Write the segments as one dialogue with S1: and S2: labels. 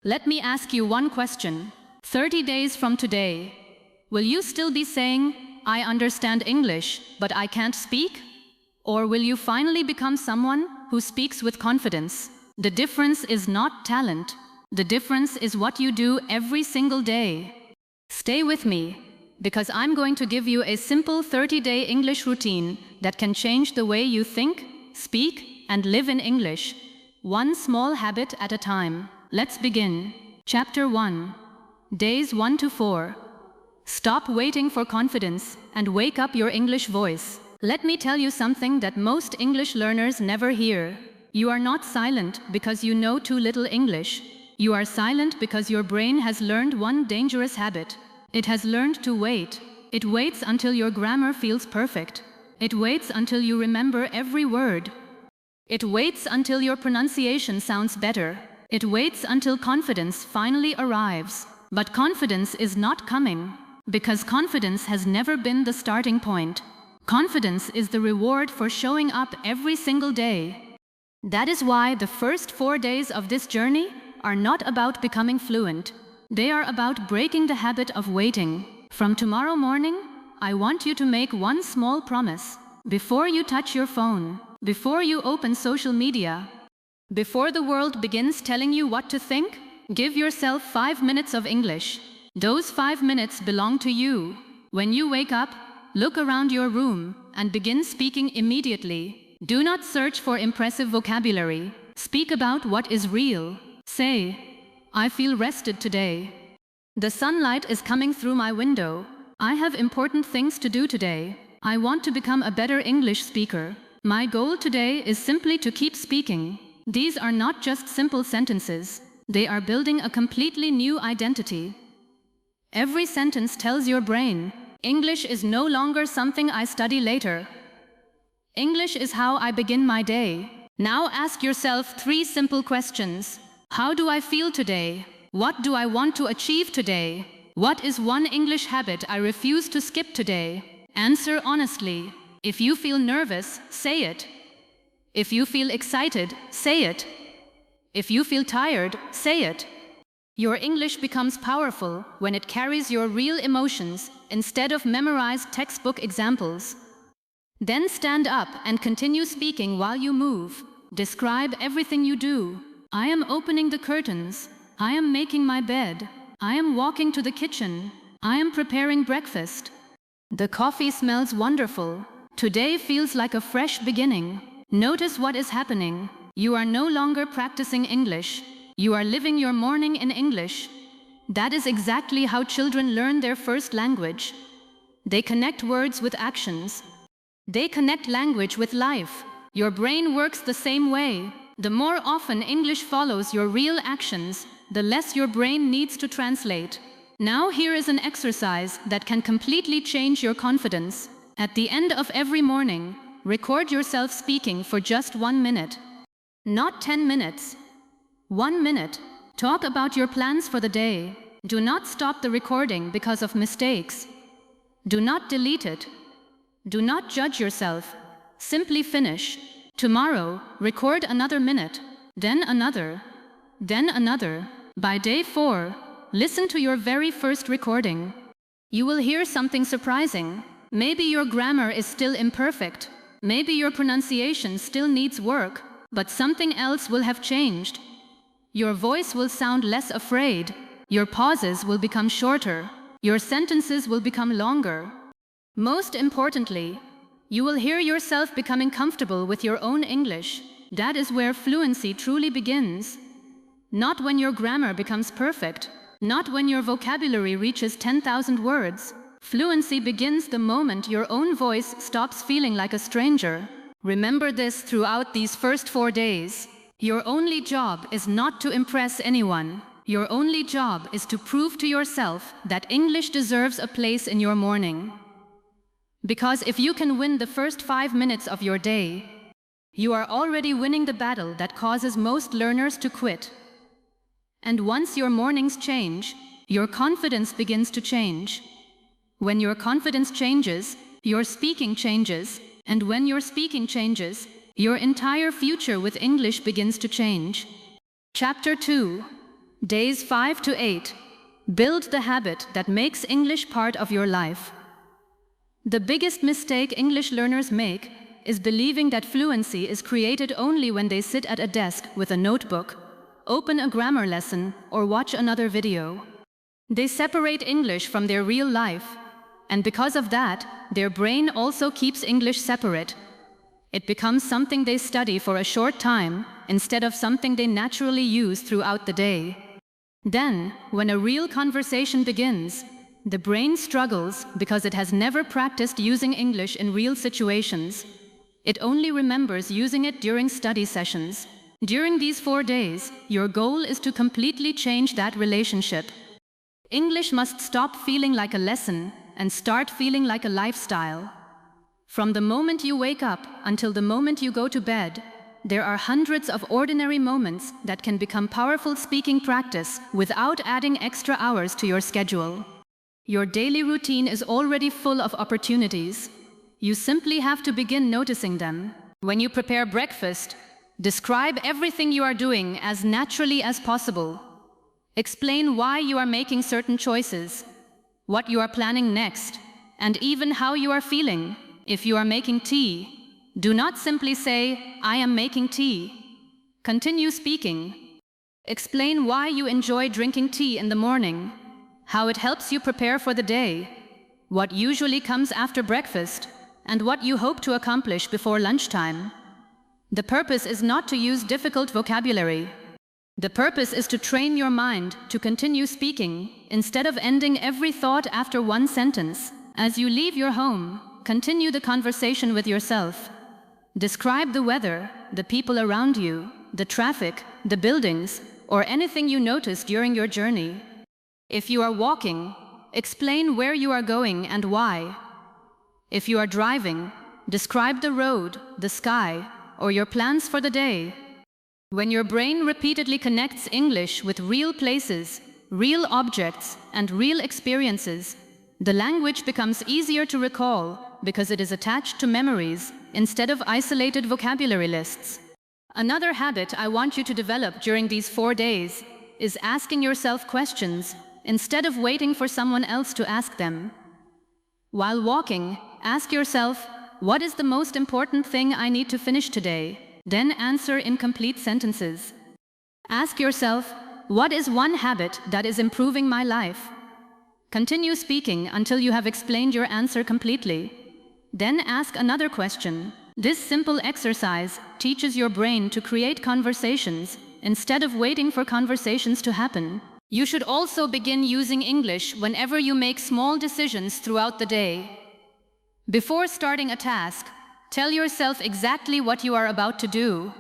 S1: Let me ask you one question. 30 days from today, will you still be saying, "I understand English, but I can't speak"? Or will you finally become someone who speaks with confidence? The difference is not talent. The difference is what you do every single day. Stay with me, because I'm going to give you a simple 30-day English routine that can change the way you think, speak, and live in English. One small habit at a time. Let's begin. Chapter 1. Days 1 to 4. Stop waiting for confidence and wake up your English voice. Let me tell you something that most English learners never hear. You are not silent because you know too little English. You are silent because your brain has learned one dangerous habit. It has learned to wait. It waits until your grammar feels perfect. It waits until you remember every word. It waits until your pronunciation sounds better. It waits until confidence finally arrives. But confidence is not coming, because confidence has never been the starting point. Confidence is the reward for showing up every single day. That is why the first 4 days of this journey are not about becoming fluent. They are about breaking the habit of waiting. From tomorrow morning, I want you to make one small promise. Before you touch your phone, before you open social media, before the world begins telling you what to think, give yourself 5 minutes of English. Those 5 minutes belong to you. When you wake up, look around your room and begin speaking immediately. Do not search for impressive vocabulary. Speak about what is real. Say, "I feel rested today. The sunlight is coming through my window. I have important things to do today. I want to become a better English speaker. My goal today is simply to keep speaking." These are not just simple sentences. They are building a completely new identity. Every sentence tells your brain, English is no longer something I study later. English is how I begin my day. Now ask yourself 3 simple questions. How do I feel today? What do I want to achieve today? What is one English habit I refuse to skip today? Answer honestly. If you feel nervous, say it. If you feel excited, say it. If you feel tired, say it. Your English becomes powerful when it carries your real emotions instead of memorized textbook examples. Then stand up and continue speaking while you move. Describe everything you do. I am opening the curtains. I am making my bed. I am walking to the kitchen. I am preparing breakfast. The coffee smells wonderful. Today feels like a fresh beginning. Notice what is happening. You are no longer practicing English. You are living your morning in English. That is exactly how children learn their first language. They connect words with actions. They connect language with life. Your brain works the same way. The more often English follows your real actions, the less your brain needs to translate. Now here is an exercise that can completely change your confidence. At the end of every morning, record yourself speaking for just 1 minute. Not 10 minutes. 1 minute. Talk about your plans for the day. Do not stop the recording because of mistakes. Do not delete it. Do not judge yourself. Simply finish. Tomorrow, record another minute. Then another. Then another. By day 4, listen to your very first recording. You will hear something surprising. Maybe your grammar is still imperfect. Maybe your pronunciation still needs work, but something else will have changed. Your voice will sound less afraid. Your pauses will become shorter. Your sentences will become longer. Most importantly, you will hear yourself becoming comfortable with your own English. That is where fluency truly begins. Not when your grammar becomes perfect. Not when your vocabulary reaches 10,000 words. Fluency begins the moment your own voice stops feeling like a stranger. Remember this throughout these first 4 days. Your only job is not to impress anyone. Your only job is to prove to yourself that English deserves a place in your morning. Because if you can win the first 5 minutes of your day, you are already winning the battle that causes most learners to quit. And once your mornings change, your confidence begins to change. When your confidence changes, your speaking changes, and when your speaking changes, your entire future with English begins to change. Chapter 2. Days 5 to 8. Build the habit that makes English part of your life. The biggest mistake English learners make is believing that fluency is created only when they sit at a desk with a notebook, open a grammar lesson, or watch another video. They separate English from their real life, and because of that, their brain also keeps English separate. It becomes something they study for a short time instead of something they naturally use throughout the day. Then, when a real conversation begins, the brain struggles because it has never practiced using English in real situations. It only remembers using it during study sessions. During these 4 days, your goal is to completely change that relationship. English must stop feeling like a lesson and start feeling like a lifestyle. From the moment you wake up until the moment you go to bed, there are hundreds of ordinary moments that can become powerful speaking practice without adding extra hours to your schedule. Your daily routine is already full of opportunities. You simply have to begin noticing them. When you prepare breakfast, describe everything you are doing as naturally as possible. Explain why you are making certain choices, what you are planning next, and even how you are feeling. If you are making tea, do not simply say, "I am making tea." Continue speaking. Explain why you enjoy drinking tea in the morning, how it helps you prepare for the day, what usually comes after breakfast, and what you hope to accomplish before lunchtime. The purpose is not to use difficult vocabulary. The purpose is to train your mind to continue speaking instead of ending every thought after one sentence. As you leave your home, continue the conversation with yourself. Describe the weather, the people around you, the traffic, the buildings, or anything you notice during your journey. If you are walking, explain where you are going and why. If you are driving, describe the road, the sky, or your plans for the day. When your brain repeatedly connects English with real places, real objects, and real experiences, the language becomes easier to recall because it is attached to memories instead of isolated vocabulary lists. Another habit I want you to develop during these 4 days is asking yourself questions instead of waiting for someone else to ask them. While walking, ask yourself, "What is the most important thing I need to finish today?" Then answer in complete sentences. Ask yourself, "What is one habit that is improving my life?" Continue speaking until you have explained your answer completely. Then ask another question. This simple exercise teaches your brain to create conversations instead of waiting for conversations to happen. You should also begin using English whenever you make small decisions throughout the day. Before starting a task, tell yourself exactly what you are about to do.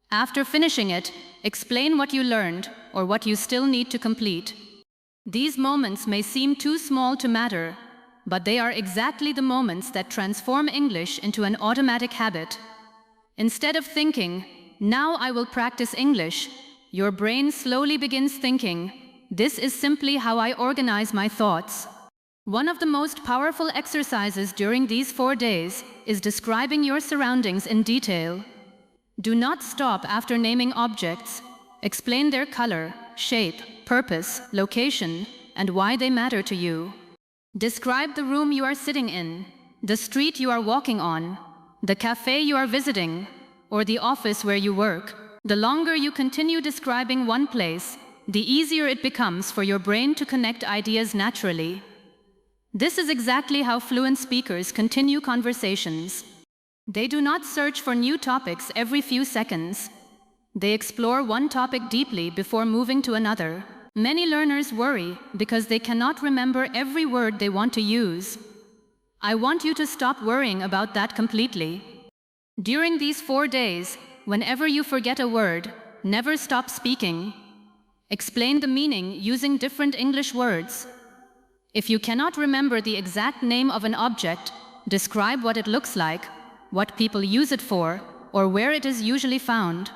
S1: After finishing it, explain what you learned or what you still need to complete. These moments may seem too small to matter, but they are exactly the moments that transform English into an automatic habit. Instead of thinking, "Now I will practice English," your brain slowly begins thinking, "This is simply how I organize my thoughts." One of the most powerful exercises during these 4 days is describing your surroundings in detail. Do not stop after naming objects. Explain their color, shape, purpose, location, and why they matter to you. Describe the room you are sitting in, the street you are walking on, the cafe you are visiting, or the office where you work. The longer you continue describing one place, the easier it becomes for your brain to connect ideas naturally. This is exactly how fluent speakers continue conversations. They do not search for new topics every few seconds. They explore one topic deeply before moving to another. Many learners worry because they cannot remember every word they want to use. I want you to stop worrying about that completely. During these 4 days, whenever you forget a word, never stop speaking. Explain the meaning using different English words. If you cannot remember the exact name of an object, describe what it looks like, what people use it for, or where it is usually found.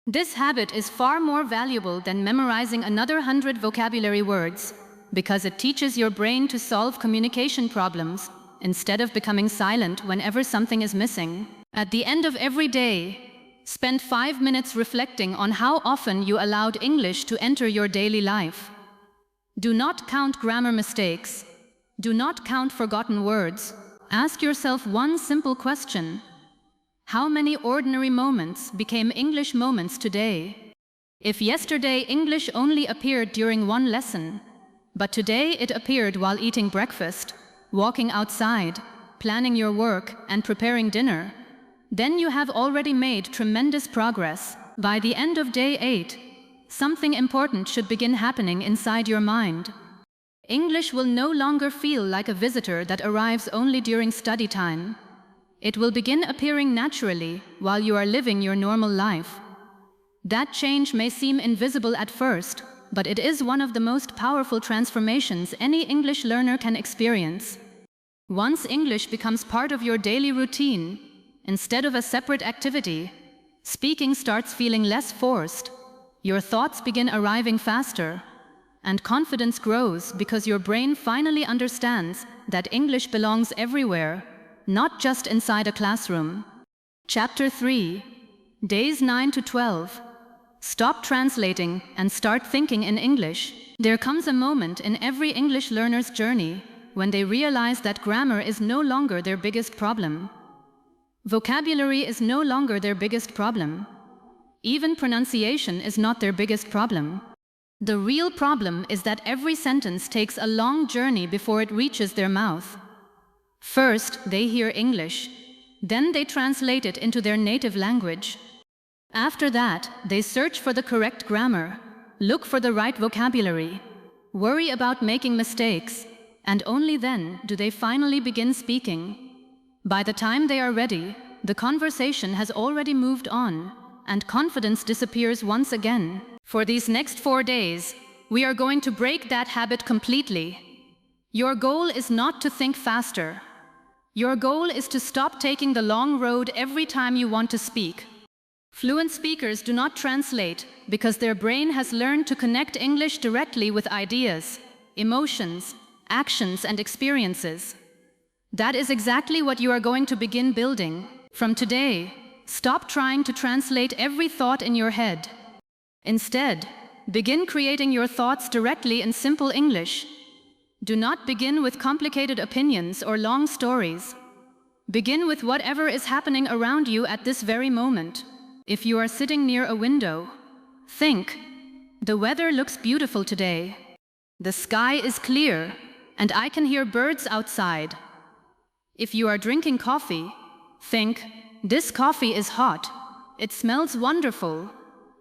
S1: This habit is far more valuable than memorizing another 100 vocabulary words, because it teaches your brain to solve communication problems instead of becoming silent whenever something is missing. At the end of every day, Spend 5 minutes reflecting on how often you allowed English to enter your daily life. Do not count grammar mistakes. Do not count forgotten words. Ask yourself one simple question. How many ordinary moments became English moments today? If yesterday English only appeared during one lesson, but today it appeared while eating breakfast, walking outside, planning your work, and preparing dinner, then you have already made tremendous progress. By the end of day 8, something important should begin happening inside your mind. English will no longer feel like a visitor that arrives only during study time. It will begin appearing naturally while you are living your normal life. That change may seem invisible at first, but it is one of the most powerful transformations any English learner can experience. Once English becomes part of your daily routine, instead of a separate activity, speaking starts feeling less forced, your thoughts begin arriving faster, and confidence grows because your brain finally understands that English belongs everywhere, not just inside a classroom. Chapter 3. Days 9 to 12. Stop translating and start thinking in English. There comes a moment in every English learner's journey when they realize that grammar is no longer their biggest problem. Vocabulary is no longer their biggest problem. Even pronunciation is not their biggest problem. The real problem is that every sentence takes a long journey before it reaches their mouth. First, they hear English. Then they translate it into their native language. After that, they search for the correct grammar, look for the right vocabulary, worry about making mistakes, and only then do they finally begin speaking. By the time they are ready, the conversation has already moved on, and confidence disappears once again. For these next 4 days, we are going to break that habit completely. Your goal is not to think faster. Your goal is to stop taking the long road every time you want to speak. Fluent speakers do not translate because their brain has learned to connect English directly with ideas, emotions, actions, and experiences. That is exactly what you are going to begin building. From today, stop trying to translate every thought in your head. Instead, begin creating your thoughts directly in simple English. Do not begin with complicated opinions or long stories. Begin with whatever is happening around you at this very moment. If you are sitting near a window, think, the weather looks beautiful today. The sky is clear, and I can hear birds outside. If you are drinking coffee, think, this coffee is hot. It smells wonderful.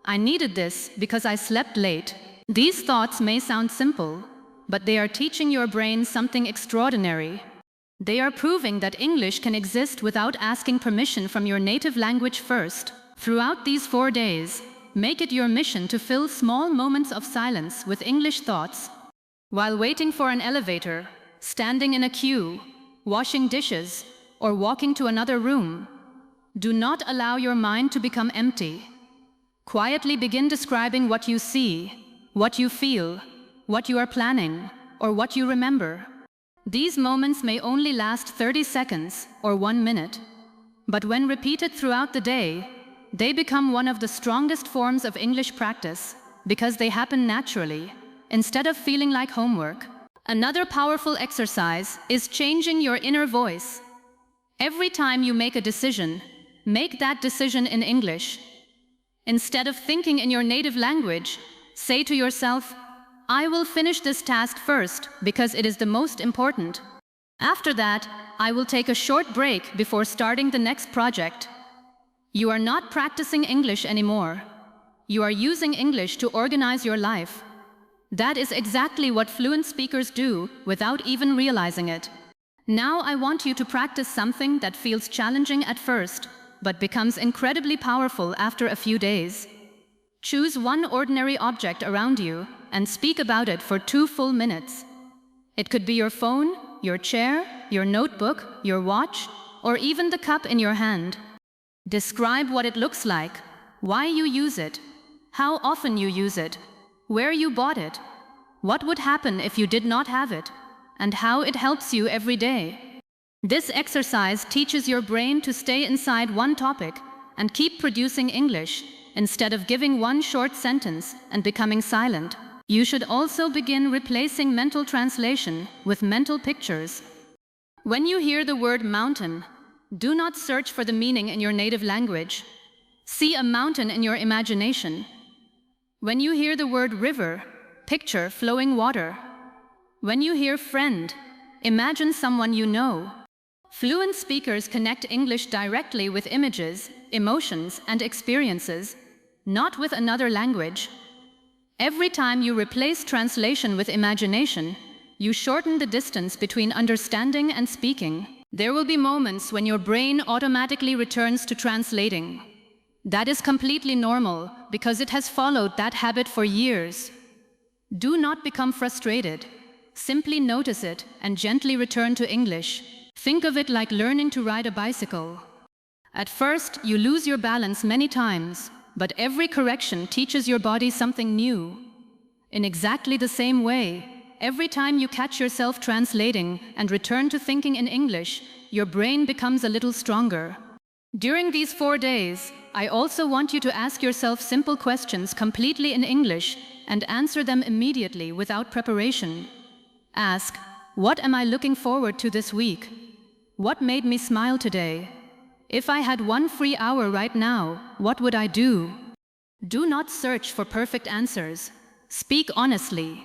S1: I needed this because I slept late. These thoughts may sound simple, but they are teaching your brain something extraordinary. They are proving that English can exist without asking permission from your native language first. Throughout these 4 days, make it your mission to fill small moments of silence with English thoughts. While waiting for an elevator, standing in a queue, washing dishes, or walking to another room, do not allow your mind to become empty. Quietly begin describing what you see, what you feel, what you are planning, or what you remember. These moments may only last 30 seconds or 1 minute, but when repeated throughout the day, they become one of the strongest forms of English practice because they happen naturally, instead of feeling like homework. Another powerful exercise is changing your inner voice. Every time you make a decision, make that decision in English. Instead of thinking in your native language, say to yourself, I will finish this task first because it is the most important. After that, I will take a short break before starting the next project. You are not practicing English anymore. You are using English to organize your life. That is exactly what fluent speakers do without even realizing it. Now I want you to practice something that feels challenging at first, but becomes incredibly powerful after a few days. Choose one ordinary object around you and speak about it for 2 full minutes. It could be your phone, your chair, your notebook, your watch, or even the cup in your hand. Describe what it looks like, why you use it, how often you use it, where you bought it, what would happen if you did not have it, and how it helps you every day. This exercise teaches your brain to stay inside one topic and keep producing English, instead of giving one short sentence and becoming silent. You should also begin replacing mental translation with mental pictures. When you hear the word mountain, do not search for the meaning in your native language. See a mountain in your imagination. When you hear the word river, picture flowing water. When you hear friend, imagine someone you know. Fluent speakers connect English directly with images, emotions, and experiences, not with another language. Every time you replace translation with imagination, you shorten the distance between understanding and speaking. There will be moments when your brain automatically returns to translating. That is completely normal because it has followed that habit for years. Do not become frustrated. Simply notice it and gently return to English. Think of it like learning to ride a bicycle. At first, you lose your balance many times, but every correction teaches your body something new. In exactly the same way, every time you catch yourself translating and return to thinking in English, your brain becomes a little stronger. During these 4 days, I also want you to ask yourself simple questions completely in English and answer them immediately without preparation. Ask, what am I looking forward to this week? What made me smile today? If I had 1 free hour right now, what would I do? Do not search for perfect answers. Speak honestly.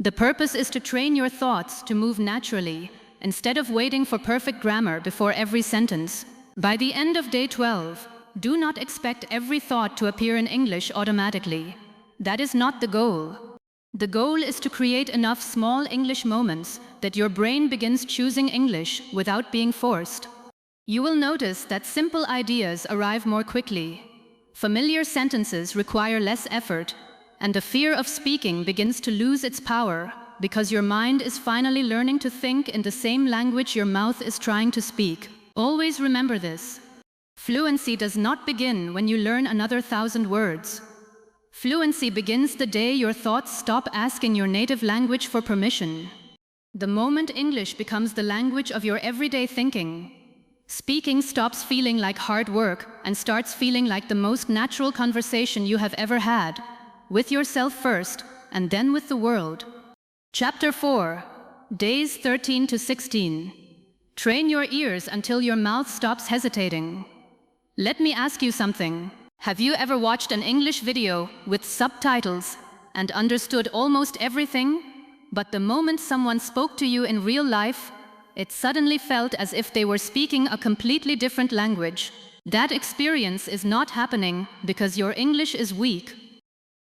S1: The purpose is to train your thoughts to move naturally, instead of waiting for perfect grammar before every sentence. By the end of day 12, do not expect every thought to appear in English automatically. That is not the goal. The goal is to create enough small English moments that your brain begins choosing English without being forced. You will notice that simple ideas arrive more quickly. Familiar sentences require less effort, and the fear of speaking begins to lose its power because your mind is finally learning to think in the same language your mouth is trying to speak. Always remember this. Fluency does not begin when you learn another 1,000 words. Fluency begins the day your thoughts stop asking your native language for permission. The moment English becomes the language of your everyday thinking, speaking stops feeling like hard work and starts feeling like the most natural conversation you have ever had, with yourself first and then with the world. Chapter 4, Days 13 to 16. Train your ears until your mouth stops hesitating. Let me ask you something. Have you ever watched an English video with subtitles and understood almost everything, but the moment someone spoke to you in real life, it suddenly felt as if they were speaking a completely different language? That experience is not happening because your English is weak.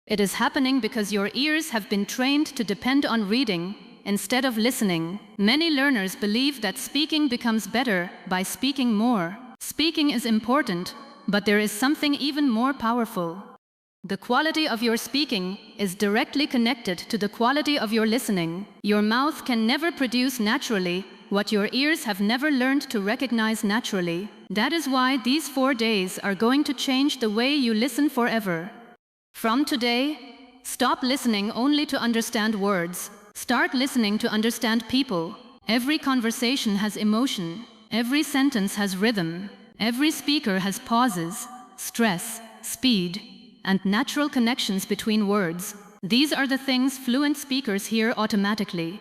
S1: It is happening because your ears have been trained to depend on reading instead of listening. Many learners believe that speaking becomes better by speaking more. Speaking is important, but there is something even more powerful. The quality of your speaking is directly connected to the quality of your listening. Your mouth can never produce naturally what your ears have never learned to recognize naturally. That is why these 4 days are going to change the way you listen forever. From today, stop listening only to understand words. Start listening to understand people. Every conversation has emotion. Every sentence has rhythm. Every speaker has pauses, stress, speed, and natural connections between words. These are the things fluent speakers hear automatically.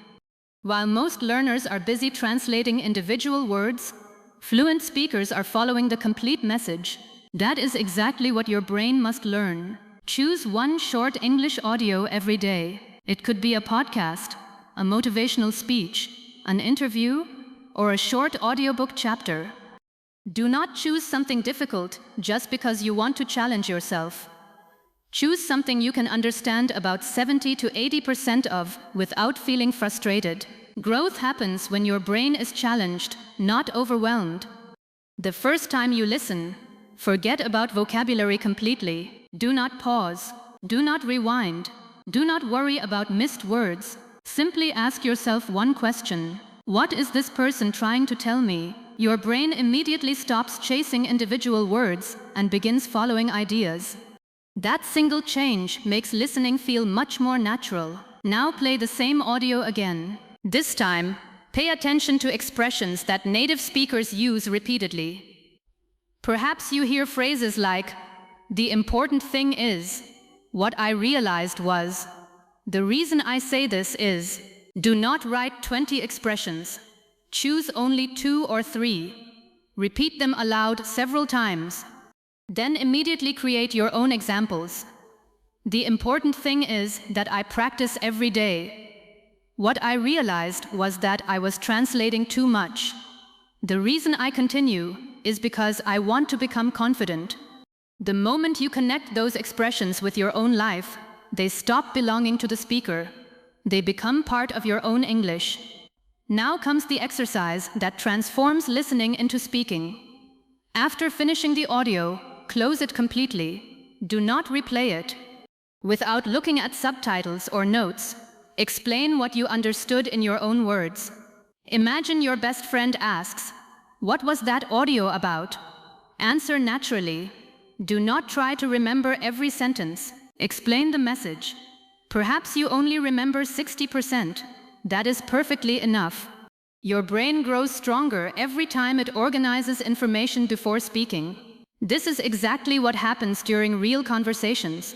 S1: While most learners are busy translating individual words, fluent speakers are following the complete message. That is exactly what your brain must learn. Choose one short English audio every day. It could be a podcast, a motivational speech, an interview, or a short audiobook chapter. Do not choose something difficult just because you want to challenge yourself. Choose something you can understand about 70 to 80% of without feeling frustrated. Growth happens when your brain is challenged, not overwhelmed. The first time you listen, forget about vocabulary completely. Do not pause. Do not rewind. Do not worry about missed words. Simply ask yourself one question. What is this person trying to tell me? Your brain immediately stops chasing individual words and begins following ideas. That single change makes listening feel much more natural. Now play the same audio again. This time, pay attention to expressions that native speakers use repeatedly. Perhaps you hear phrases like, "The important thing is," "What I realized was," "The reason I say this is." Do not write 20 expressions. Choose only 2 or 3. Repeat them aloud several times. Then immediately create your own examples. The important thing is that I practice every day. What I realized was that I was translating too much. The reason I continue is because I want to become confident. The moment you connect those expressions with your own life, they stop belonging to the speaker. They become part of your own English. Now comes the exercise that transforms listening into speaking. After finishing the audio, close it completely. Do not replay it. Without looking at subtitles or notes, explain what you understood in your own words. Imagine your best friend asks, "What was that audio about?" Answer naturally. Do not try to remember every sentence. Explain the message. Perhaps you only remember 60%. That is perfectly enough. Your brain grows stronger every time it organizes information before speaking. This is exactly what happens during real conversations.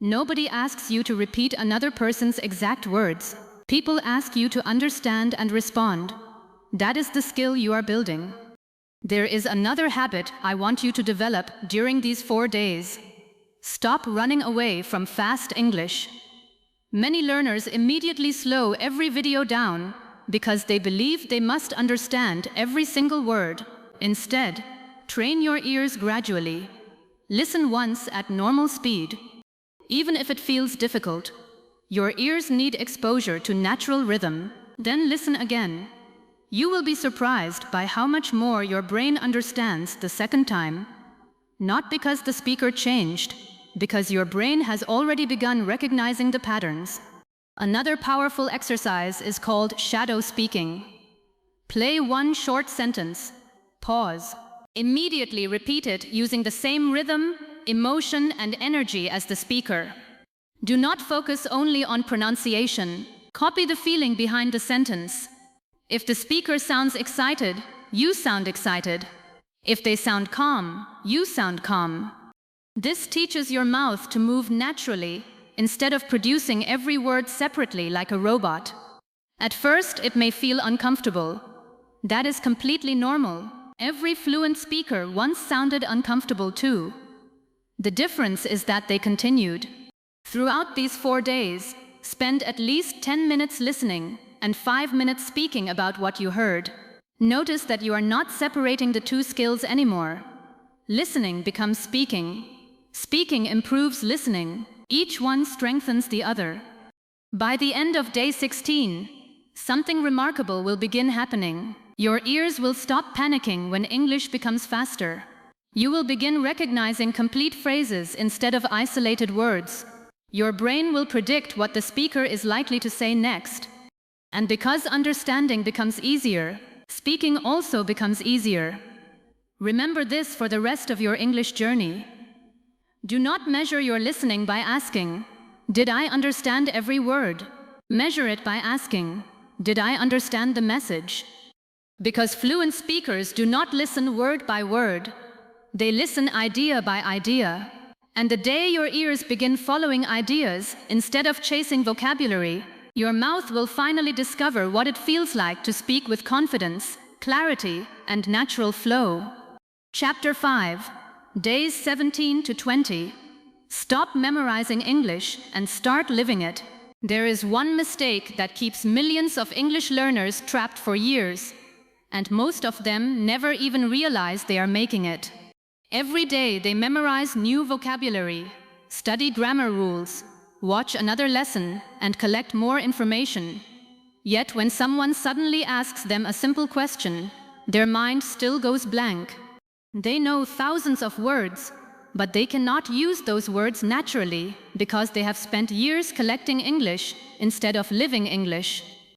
S1: Nobody asks you to repeat another person's exact words. People ask you to understand and respond. That is the skill you are building. There is another habit I want you to develop during these 4 days. Stop running away from fast English. Many learners immediately slow every video down because they believe they must understand every single word. Instead, train your ears gradually. Listen once at normal speed. Even if it feels difficult, your ears need exposure to natural rhythm. Then listen again. You will be surprised by how much more your brain understands the second time. Not because the speaker changed, because your brain has already begun recognizing the patterns. Another powerful exercise is called shadow speaking. Play one short sentence, pause. Immediately repeat it using the same rhythm, emotion, and energy as the speaker. Do not focus only on pronunciation. Copy the feeling behind the sentence. If the speaker sounds excited, you sound excited. If they sound calm, you sound calm. This teaches your mouth to move naturally instead of producing every word separately like a robot. At first, it may feel uncomfortable. That is completely normal. Every fluent speaker once sounded uncomfortable too. The difference is that they continued. Throughout these 4 days, spend at least 10 minutes listening and 5 minutes speaking about what you heard. Notice that you are not separating the two skills anymore. Listening becomes speaking. Speaking improves listening. Each one strengthens the other. By the end of day 16, something remarkable will begin happening. Your ears will stop panicking when English becomes faster. You will begin recognizing complete phrases instead of isolated words. Your brain will predict what the speaker is likely to say next. And because understanding becomes easier, speaking also becomes easier. Remember this for the rest of your English journey. Do not measure your listening by asking, "Did I understand every word?" Measure it by asking, "Did I understand the message?" Because fluent speakers do not listen word by word. They listen idea by idea. And the day your ears begin following ideas instead of chasing vocabulary, your mouth will finally discover what it feels like to speak with confidence, clarity, and natural flow. Chapter 5. Days 17 to 20. Stop memorizing English and start living it. There is one mistake that keeps millions of English learners trapped for years, and most of them never even realize they are making it. Every day they memorize new vocabulary, study grammar rules, watch another lesson, and collect more information. Yet when someone suddenly asks them a simple question, their mind still goes blank. They know thousands of words, but they cannot use those words naturally because they have spent years collecting English instead of living English.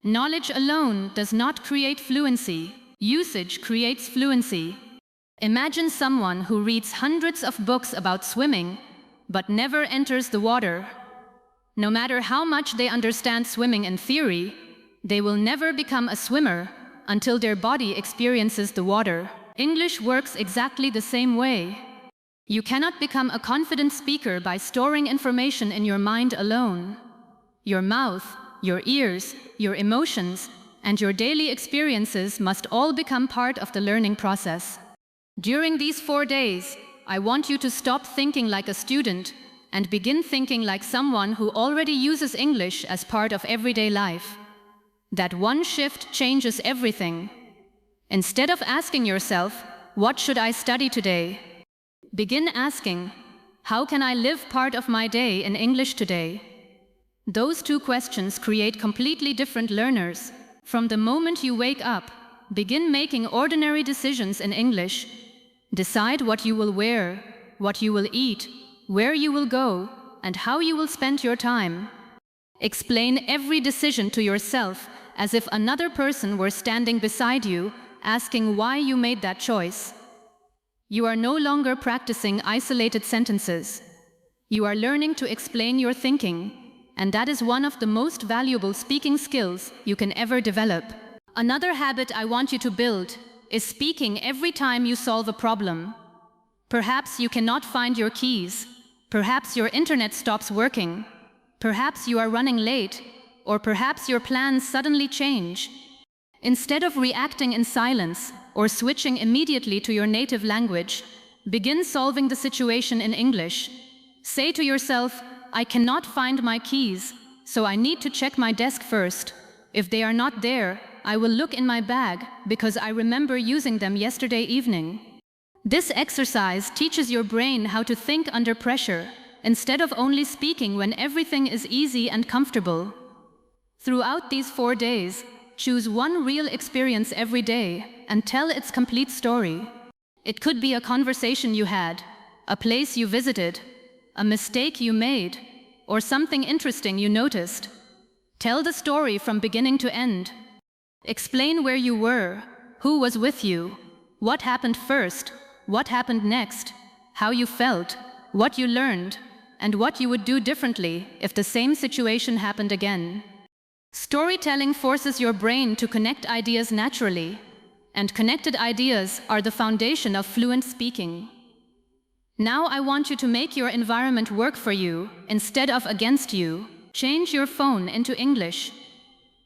S1: Knowledge alone does not create fluency. Usage creates fluency. Imagine someone who reads hundreds of books about swimming, but never enters the water. No matter how much they understand swimming in theory, they will never become a swimmer until their body experiences the water. English works exactly the same way. You cannot become a confident speaker by storing information in your mind alone. Your mouth, your ears, your emotions, and your daily experiences must all become part of the learning process. During these 4 days, I want you to stop thinking like a student and begin thinking like someone who already uses English as part of everyday life. That one shift changes everything. Instead of asking yourself, "What should I study today?" begin asking, "How can I live part of my day in English today?" Those two questions create completely different learners. From the moment you wake up, begin making ordinary decisions in English. Decide what you will wear, what you will eat, where you will go, and how you will spend your time. Explain every decision to yourself as if another person were standing beside you, asking why you made that choice. You are no longer practicing isolated sentences. You are learning to explain your thinking, and that is one of the most valuable speaking skills you can ever develop. Another habit I want you to build is speaking every time you solve a problem. Perhaps you cannot find your keys. Perhaps your internet stops working. Perhaps you are running late, or perhaps your plans suddenly change. Instead of reacting in silence or switching immediately to your native language, begin solving the situation in English. Say to yourself, "I cannot find my keys, so I need to check my desk first. If they are not there, I will look in my bag because I remember using them yesterday evening." This exercise teaches your brain how to think under pressure, instead of only speaking when everything is easy and comfortable. Throughout these 4 days, choose one real experience every day and tell its complete story. It could be a conversation you had, a place you visited, a mistake you made, or something interesting you noticed. Tell the story from beginning to end. Explain where you were, who was with you, what happened first, what happened next, how you felt, what you learned, and what you would do differently if the same situation happened again. Storytelling forces your brain to connect ideas naturally, and connected ideas are the foundation of fluent speaking. Now I want you to make your environment work for you instead of against you. Change your phone into English.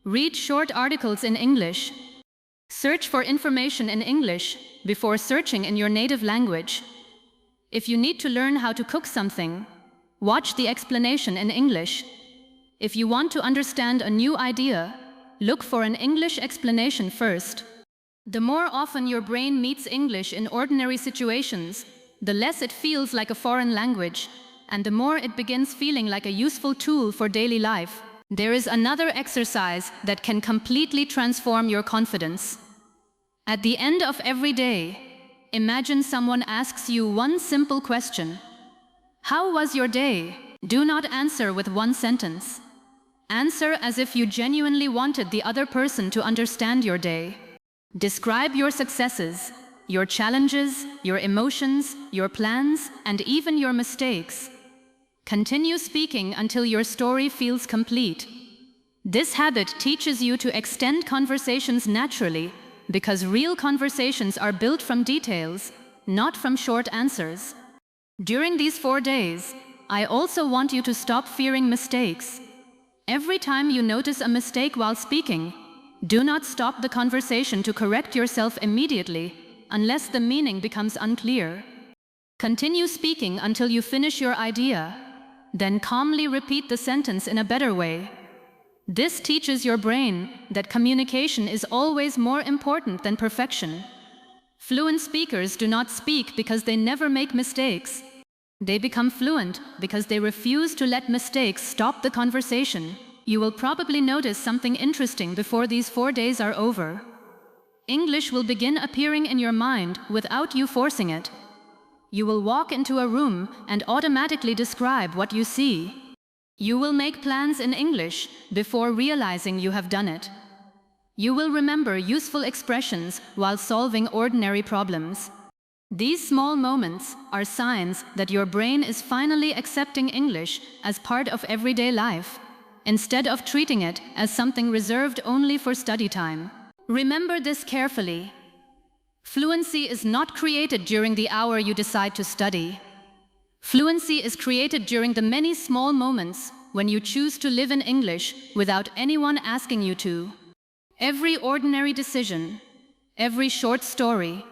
S1: Read short articles in English. Search for information in English before searching in your native language. If you need to learn how to cook something, watch the explanation in English. If you want to understand a new idea, look for an English explanation first. The more often your brain meets English in ordinary situations, the less it feels like a foreign language, and the more it begins feeling like a useful tool for daily life. There is another exercise that can completely transform your confidence. At the end of every day, imagine someone asks you one simple question. "How was your day?" Do not answer with one sentence. Answer as if you genuinely wanted the other person to understand your day. Describe your successes, your challenges, your emotions, your plans, and even your mistakes. Continue speaking until your story feels complete. This habit teaches you to extend conversations naturally, because real conversations are built from details, not from short answers. During these 4 days, I also want you to stop fearing mistakes. Every time you notice a mistake while speaking, do not stop the conversation to correct yourself immediately, unless the meaning becomes unclear. Continue speaking until you finish your idea, then calmly repeat the sentence in a better way. This teaches your brain that communication is always more important than perfection. Fluent speakers do not speak because they never make mistakes. They become fluent because they refuse to let mistakes stop the conversation. You will probably notice something interesting before these 4 days are over. English will begin appearing in your mind without you forcing it. You will walk into a room and automatically describe what you see. You will make plans in English before realizing you have done it. You will remember useful expressions while solving ordinary problems. These small moments are signs that your brain is finally accepting English as part of everyday life, instead of treating it as something reserved only for study time. Remember this carefully. Fluency is not created during the hour you decide to study. Fluency is created during the many small moments when you choose to live in English without anyone asking you to. Every ordinary decision, every short story,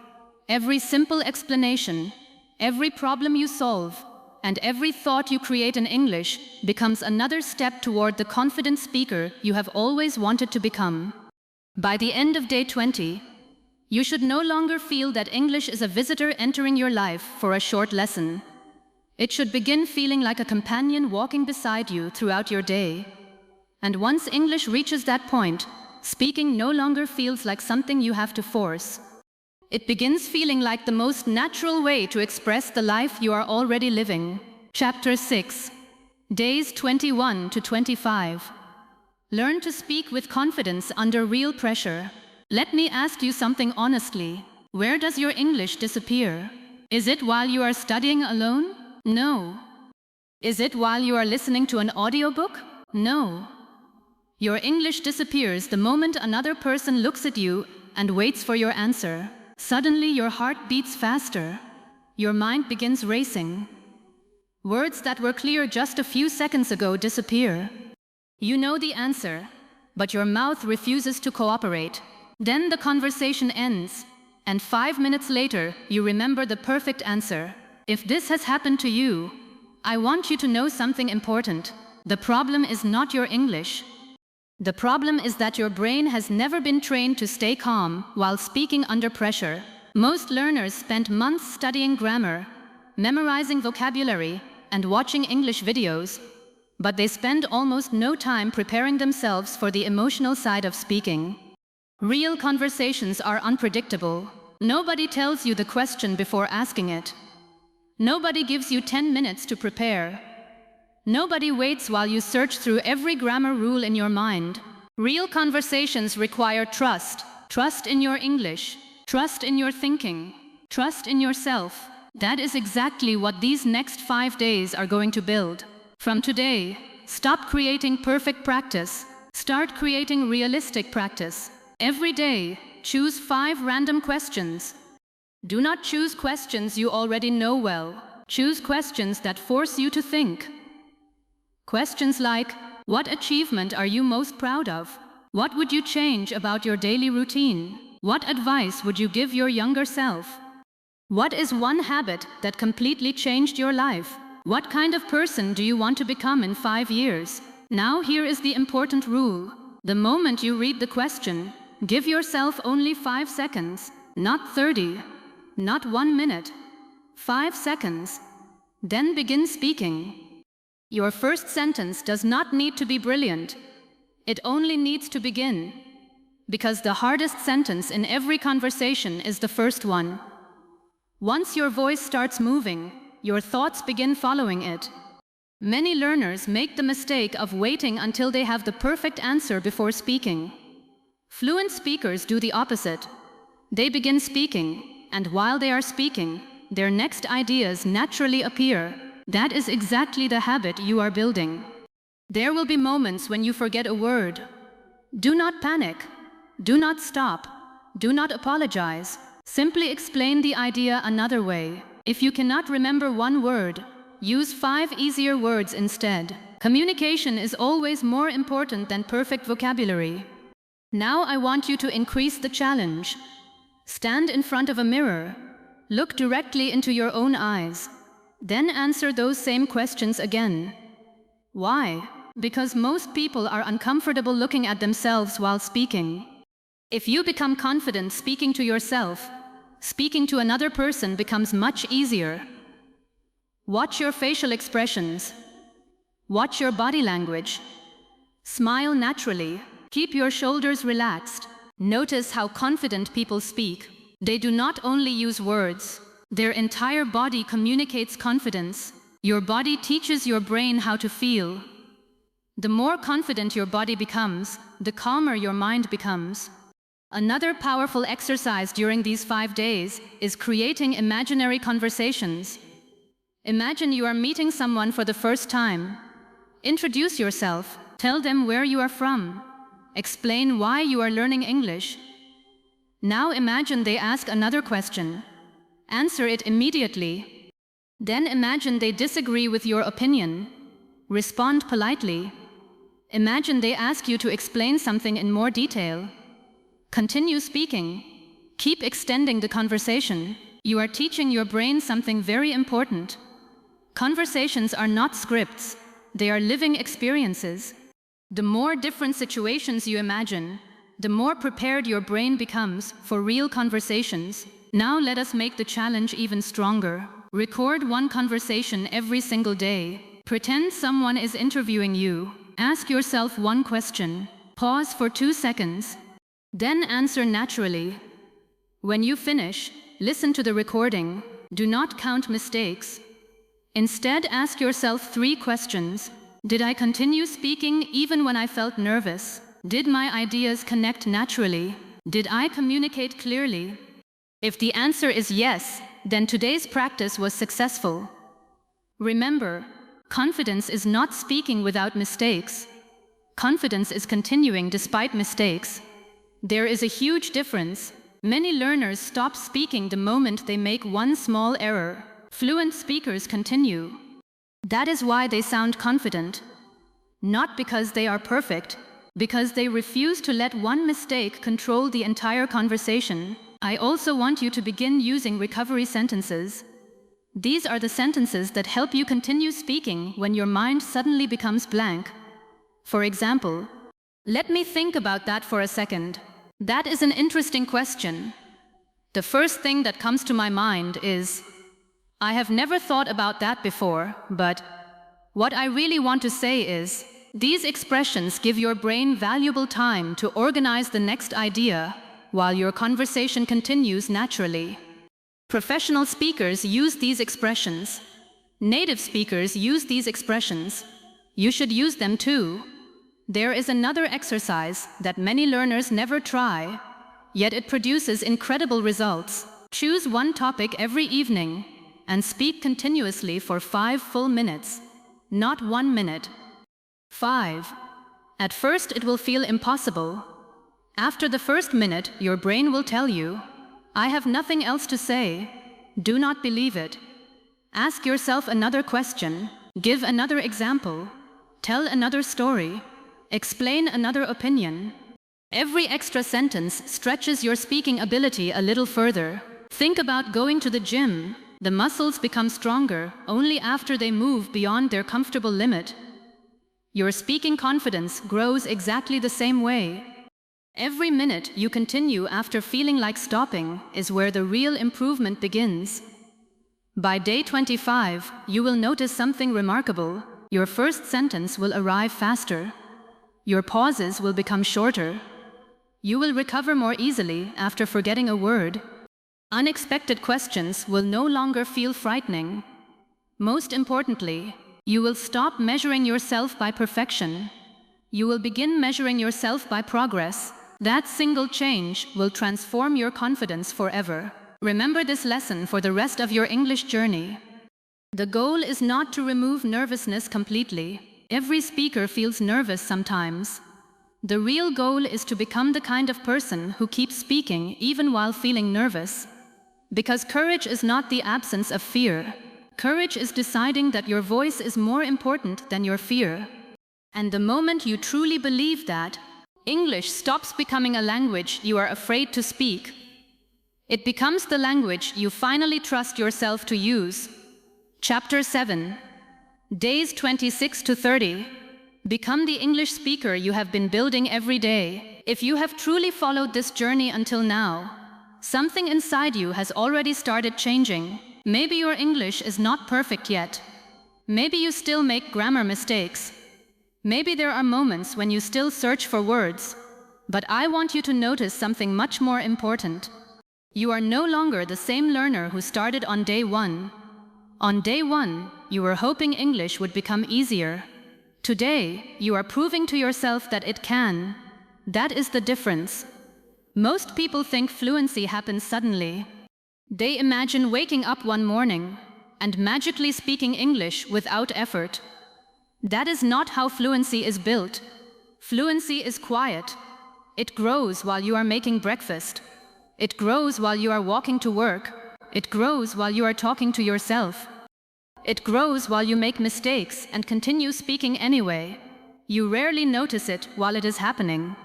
S1: every simple explanation, every problem you solve, and every thought you create in English becomes another step toward the confident speaker you have always wanted to become. By the end of day 20, you should no longer feel that English is a visitor entering your life for a short lesson. It should begin feeling like a companion walking beside you throughout your day. And once English reaches that point, speaking no longer feels like something you have to force. It begins feeling like the most natural way to express the life you are already living. Chapter 6. Days 21 to 25. Learn to speak with confidence under real pressure. Let me ask you something honestly. Where does your English disappear? Is it while you are studying alone? No. Is it while you are listening to an audiobook? No. Your English disappears the moment another person looks at you and waits for your answer. Suddenly your heart beats faster. Your mind begins racing. Words that were clear just a few seconds ago disappear. You know the answer, but your mouth refuses to cooperate. Then the conversation ends, and 5 minutes later, you remember the perfect answer. If this has happened to you, I want you to know something important. The problem is not your English. The problem is that your brain has never been trained to stay calm while speaking under pressure. Most learners spend months studying grammar, memorizing vocabulary, and watching English videos, but they spend almost no time preparing themselves for the emotional side of speaking. Real conversations are unpredictable. Nobody tells you the question before asking it. Nobody gives you 10 minutes to prepare. Nobody waits while you search through every grammar rule in your mind. Real conversations require trust. Trust in your English. Trust in your thinking. Trust in yourself. That is exactly what these next 5 days are going to build. From today, stop creating perfect practice. Start creating realistic practice. Every day, choose 5 random questions. Do not choose questions you already know well. Choose questions that force you to think. Questions like, what achievement are you most proud of? What would you change about your daily routine? What advice would you give your younger self? What is one habit that completely changed your life? What kind of person do you want to become in 5 years? Now here is the important rule. The moment you read the question, give yourself only 5 seconds, not 30, not 1 minute, 5 seconds. Then begin speaking. Your first sentence does not need to be brilliant. It only needs to begin. Because the hardest sentence in every conversation is the first one. Once your voice starts moving, your thoughts begin following it. Many learners make the mistake of waiting until they have the perfect answer before speaking. Fluent speakers do the opposite. They begin speaking, and while they are speaking, their next ideas naturally appear. That is exactly the habit you are building. There will be moments when you forget a word. Do not panic. Do not stop. Do not apologize. Simply explain the idea another way. If you cannot remember one word, use 5 easier words instead. Communication is always more important than perfect vocabulary. Now I want you to increase the challenge. Stand in front of a mirror. Look directly into your own eyes. Then answer those same questions again. Why? Because most people are uncomfortable looking at themselves while speaking. If you become confident speaking to yourself, speaking to another person becomes much easier. Watch your facial expressions. Watch your body language. Smile naturally. Keep your shoulders relaxed. Notice how confident people speak. They do not only use words. Their entire body communicates confidence. Your body teaches your brain how to feel. The more confident your body becomes, the calmer your mind becomes. Another powerful exercise during these 5 days is creating imaginary conversations. Imagine you are meeting someone for the first time. Introduce yourself. Tell them where you are from. Explain why you are learning English. Now imagine they ask another question. Answer it immediately. Then imagine they disagree with your opinion. Respond politely. Imagine they ask you to explain something in more detail. Continue speaking. Keep extending the conversation. You are teaching your brain something very important. Conversations are not scripts. They are living experiences. The more different situations you imagine, the more prepared your brain becomes for real conversations. Now let us make the challenge even stronger. Record one conversation every single day. Pretend someone is interviewing you. Ask yourself one question. Pause for 2 seconds. Then answer naturally. When you finish, listen to the recording. Do not count mistakes. Instead, ask yourself 3 questions. Did I continue speaking even when I felt nervous? Did my ideas connect naturally? Did I communicate clearly? If the answer is yes, then today's practice was successful. Remember, confidence is not speaking without mistakes. Confidence is continuing despite mistakes. There is a huge difference. Many learners stop speaking the moment they make one small error. Fluent speakers continue. That is why they sound confident. Not because they are perfect, because they refuse to let one mistake control the entire conversation. I also want you to begin using recovery sentences. These are the sentences that help you continue speaking when your mind suddenly becomes blank. For example, let me think about that for a second. That is an interesting question. The first thing that comes to my mind is, I have never thought about that before, but what I really want to say is, these expressions give your brain valuable time to organize the next idea while your conversation continues naturally. Professional speakers use these expressions. Native speakers use these expressions. You should use them too. There is another exercise that many learners never try, yet it produces incredible results. Choose one topic every evening and speak continuously for 5 full minutes, not 1 minute. 5. At first it will feel impossible. After the first minute, your brain will tell you, I have nothing else to say. Do not believe it. Ask yourself another question. Give another example. Tell another story. Explain another opinion. Every extra sentence stretches your speaking ability a little further. Think about going to the gym. The muscles become stronger only after they move beyond their comfortable limit. Your speaking confidence grows exactly the same way. Every minute you continue after feeling like stopping is where the real improvement begins. By day 25, you will notice something remarkable. Your first sentence will arrive faster. Your pauses will become shorter. You will recover more easily after forgetting a word. Unexpected questions will no longer feel frightening. Most importantly, you will stop measuring yourself by perfection. You will begin measuring yourself by progress. That single change will transform your confidence forever. Remember this lesson for the rest of your English journey. The goal is not to remove nervousness completely. Every speaker feels nervous sometimes. The real goal is to become the kind of person who keeps speaking even while feeling nervous. Because courage is not the absence of fear. Courage is deciding that your voice is more important than your fear. And the moment you truly believe that, English stops becoming a language you are afraid to speak. It becomes the language you finally trust yourself to use. Chapter 7. Days 26 to 30. Become the English speaker you have been building every day. If you have truly followed this journey until now, something inside you has already started changing. Maybe your English is not perfect yet. Maybe you still make grammar mistakes. Maybe there are moments when you still search for words. But I want you to notice something much more important. You are no longer the same learner who started on day 1. On day 1, you were hoping English would become easier. Today, you are proving to yourself that it can. That is the difference. Most people think fluency happens suddenly. They imagine waking up one morning and magically speaking English without effort. That is not how fluency is built. Fluency is quiet. It grows while you are making breakfast. It grows while you are walking to work. It grows while you are talking to yourself. It grows while you make mistakes and continue speaking anyway. You rarely notice it while it is happening.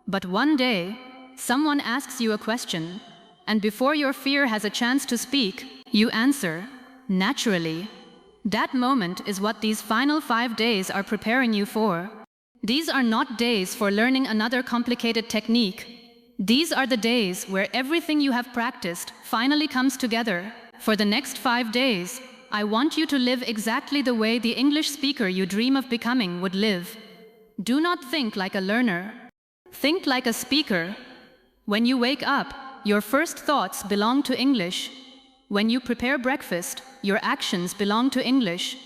S1: But one day, someone asks you a question, and before your fear has a chance to speak, you answer, naturally. That moment is what these final 5 days are preparing you for. These are not days for learning another complicated technique. These are the days where everything you have practiced finally comes together. For the next 5 days, I want you to live exactly the way the English speaker you dream of becoming would live. Do not think like a learner. Think like a speaker. When you wake up, your first thoughts belong to English. When you prepare breakfast, your actions belong to English.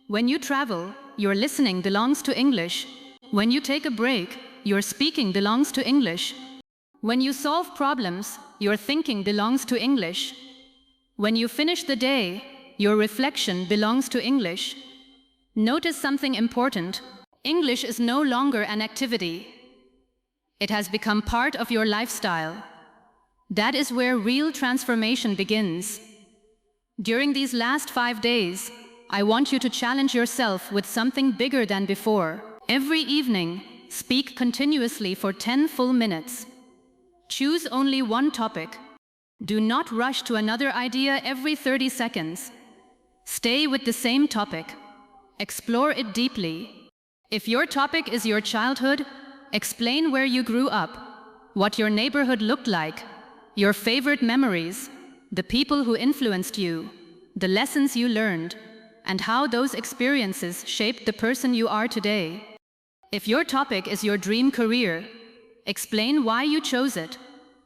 S1: When you travel, your listening belongs to English. When you take a break, your speaking belongs to English. When you solve problems, your thinking belongs to English. When you finish the day, your reflection belongs to English. Notice something important. English is no longer an activity. It has become part of your lifestyle. That is where real transformation begins. During these last 5 days, I want you to challenge yourself with something bigger than before. Every evening, speak continuously for 10 full minutes. Choose only one topic. Do not rush to another idea every 30 seconds. Stay with the same topic. Explore it deeply. If your topic is your childhood, explain where you grew up, what your neighborhood looked like, your favorite memories, the people who influenced you, the lessons you learned, and how those experiences shaped the person you are today. If your topic is your dream career, explain why you chose it,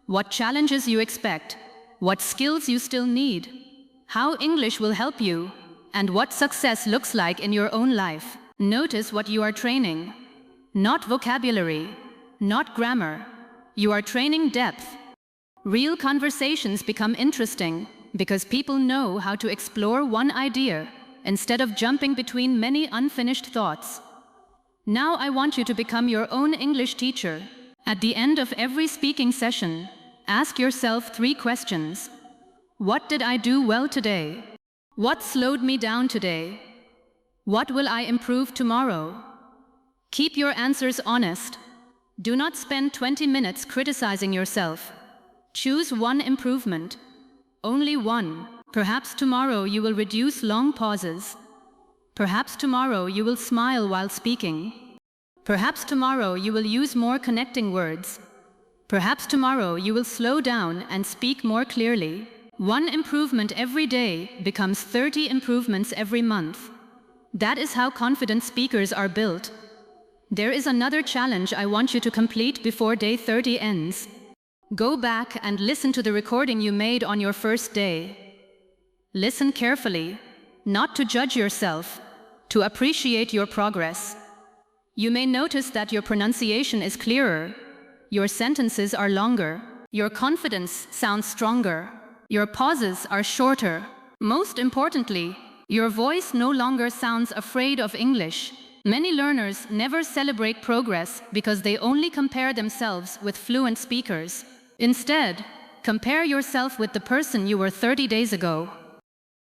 S1: what challenges you expect, what skills you still need, how English will help you, and what success looks like in your own life. Notice what you are training. Not vocabulary, not grammar. You are training depth. Real conversations become interesting because people know how to explore one idea instead of jumping between many unfinished thoughts. Now I want you to become your own English teacher. At the end of every speaking session, ask yourself 3 questions. What did I do well today? What slowed me down today? What will I improve tomorrow? Keep your answers honest. Do not spend 20 minutes criticizing yourself. Choose one improvement. Only one. Perhaps tomorrow you will reduce long pauses. Perhaps tomorrow you will smile while speaking. Perhaps tomorrow you will use more connecting words. Perhaps tomorrow you will slow down and speak more clearly. One improvement every day becomes 30 improvements every month. That is how confident speakers are built. There is another challenge I want you to complete before day 30 ends. Go back and listen to the recording you made on your first day. Listen carefully, not to judge yourself, to appreciate your progress. You may notice that your pronunciation is clearer, your sentences are longer, your confidence sounds stronger, your pauses are shorter. Most importantly, your voice no longer sounds afraid of English. Many learners never celebrate progress because they only compare themselves with fluent speakers. Instead, compare yourself with the person you were 30 days ago.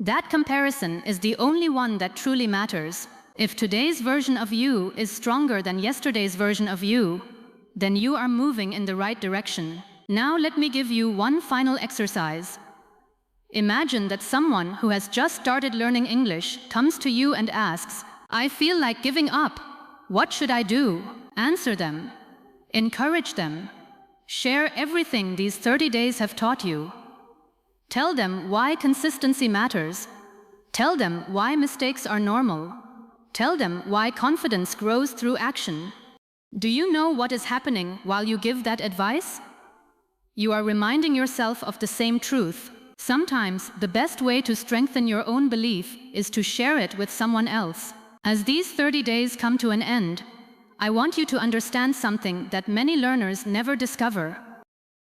S1: That comparison is the only one that truly matters. If today's version of you is stronger than yesterday's version of you, then you are moving in the right direction. Now let me give you one final exercise. Imagine that someone who has just started learning English comes to you and asks, "I feel like giving up. What should I do?" Answer them. Encourage them. Share everything these 30 days have taught you. Tell them why consistency matters. Tell them why mistakes are normal. Tell them why confidence grows through action. Do you know what is happening while you give that advice? You are reminding yourself of the same truth. Sometimes the best way to strengthen your own belief is to share it with someone else. As these 30 days come to an end, I want you to understand something that many learners never discover.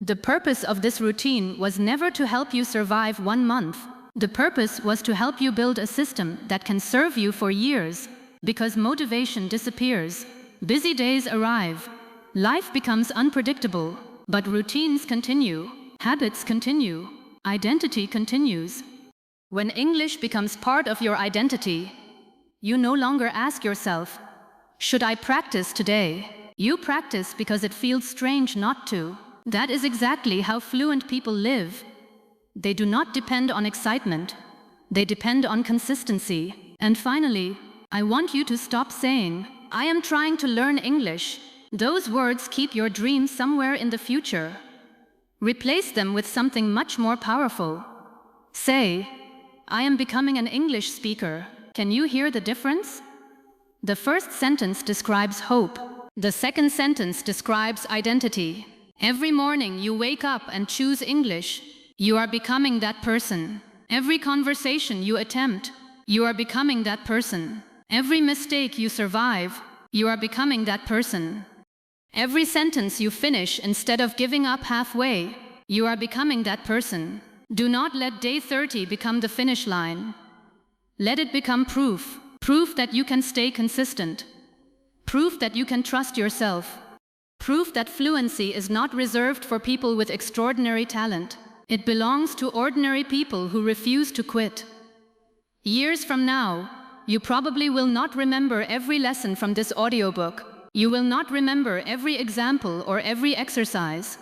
S1: The purpose of this routine was never to help you survive 1 month. The purpose was to help you build a system that can serve you for years, because motivation disappears. Busy days arrive. Life becomes unpredictable, but routines continue. Habits continue. Identity continues. When English becomes part of your identity, you no longer ask yourself, should I practice today? You practice because it feels strange not to. That is exactly how fluent people live. They do not depend on excitement. They depend on consistency. And finally, I want you to stop saying, I am trying to learn English. Those words keep your dreams somewhere in the future. Replace them with something much more powerful. Say, I am becoming an English speaker. Can you hear the difference? The first sentence describes hope. The second sentence describes identity. Every morning you wake up and choose English. You are becoming that person. Every conversation you attempt, you are becoming that person. Every mistake you survive, you are becoming that person. Every sentence you finish instead of giving up halfway, you are becoming that person. Do not let day 30 become the finish line. Let it become proof. Proof that you can stay consistent. Proof that you can trust yourself. Proof that fluency is not reserved for people with extraordinary talent. It belongs to ordinary people who refuse to quit. Years from now, you probably will not remember every lesson from this audiobook. You will not remember every example or every exercise.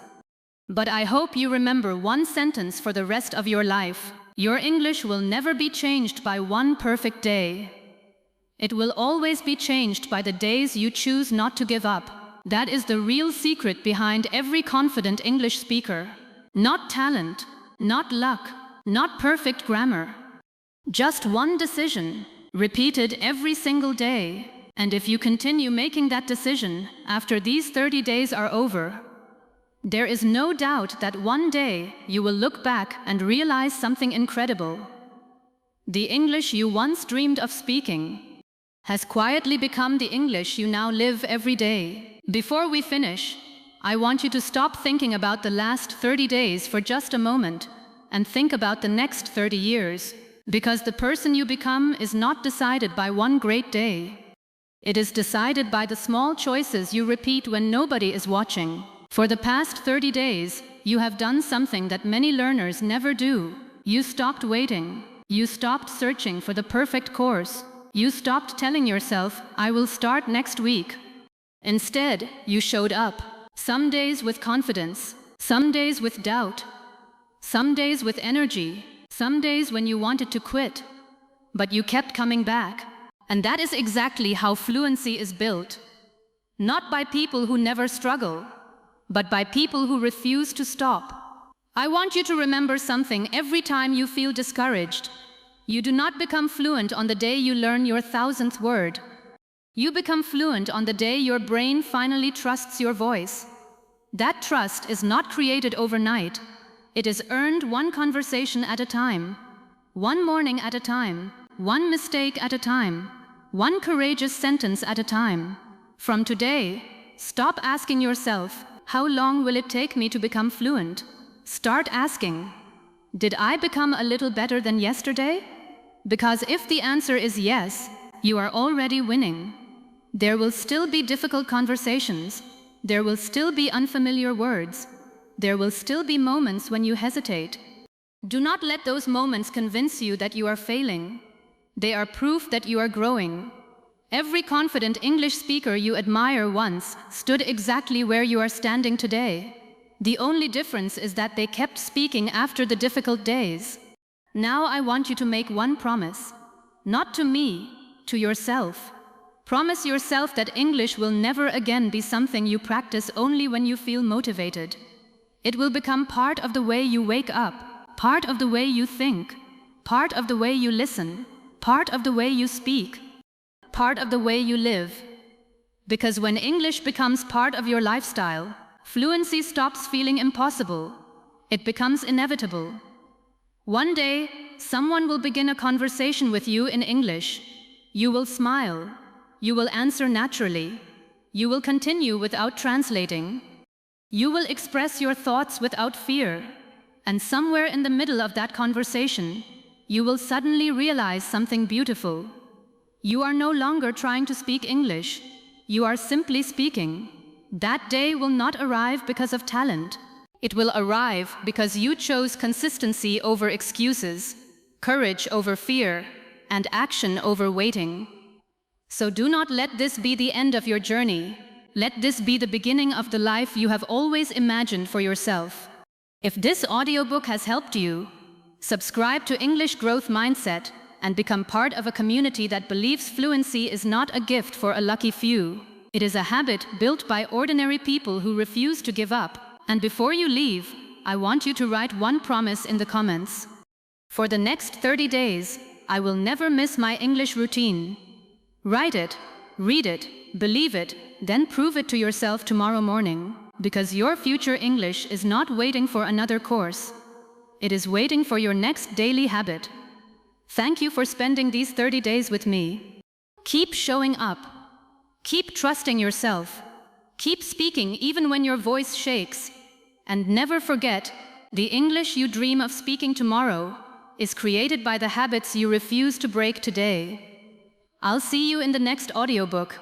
S1: But I hope you remember one sentence for the rest of your life. Your English will never be changed by one perfect day. It will always be changed by the days you choose not to give up. That is the real secret behind every confident English speaker. Not talent, not luck, not perfect grammar. Just one decision, repeated every single day. And if you continue making that decision after these 30 days are over, there is no doubt that one day you will look back and realize something incredible. The English you once dreamed of speaking has quietly become the English you now live every day. Before we finish, I want you to stop thinking about the last 30 days for just a moment and think about the next 30 years, because the person you become is not decided by one great day. It is decided by the small choices you repeat when nobody is watching. For the past 30 days, you have done something that many learners never do. You stopped waiting. You stopped searching for the perfect course. You stopped telling yourself, I will start next week. Instead, you showed up. Some days with confidence, some days with doubt, some days with energy, some days when you wanted to quit. But you kept coming back. And that is exactly how fluency is built. Not by people who never struggle, but by people who refuse to stop. I want you to remember something every time you feel discouraged. You do not become fluent on the day you learn your 1000th word. You become fluent on the day your brain finally trusts your voice. That trust is not created overnight. It is earned one conversation at a time, one morning at a time, one mistake at a time, one courageous sentence at a time. From today, stop asking yourself, how long will it take me to become fluent? Start asking, did I become a little better than yesterday? Because if the answer is yes, you are already winning. There will still be difficult conversations. There will still be unfamiliar words. There will still be moments when you hesitate. Do not let those moments convince you that you are failing. They are proof that you are growing. Every confident English speaker you admire once stood exactly where you are standing today. The only difference is that they kept speaking after the difficult days. Now I want you to make one promise. Not to me, to yourself. Promise yourself that English will never again be something you practice only when you feel motivated. It will become part of the way you wake up, part of the way you think, part of the way you listen, part of the way you speak, part of the way you live. Because when English becomes part of your lifestyle, fluency stops feeling impossible. It becomes inevitable. One day, someone will begin a conversation with you in English. You will smile. You will answer naturally. You will continue without translating. You will express your thoughts without fear. And somewhere in the middle of that conversation, you will suddenly realize something beautiful. You are no longer trying to speak English. You are simply speaking. That day will not arrive because of talent. It will arrive because you chose consistency over excuses, courage over fear, and action over waiting. So do not let this be the end of your journey. Let this be the beginning of the life you have always imagined for yourself. If this audiobook has helped you, subscribe to English Growth Mindset and become part of a community that believes fluency is not a gift for a lucky few. It is a habit built by ordinary people who refuse to give up. And before you leave, I want you to write one promise in the comments. For the next 30 days, I will never miss my English routine. Write it, read it, believe it, then prove it to yourself tomorrow morning. Because your future English is not waiting for another course. It is waiting for your next daily habit. Thank you for spending these 30 days with me. Keep showing up. Keep trusting yourself. Keep speaking even when your voice shakes. And never forget, the English you dream of speaking tomorrow is created by the habits you refuse to break today. I'll see you in the next audiobook.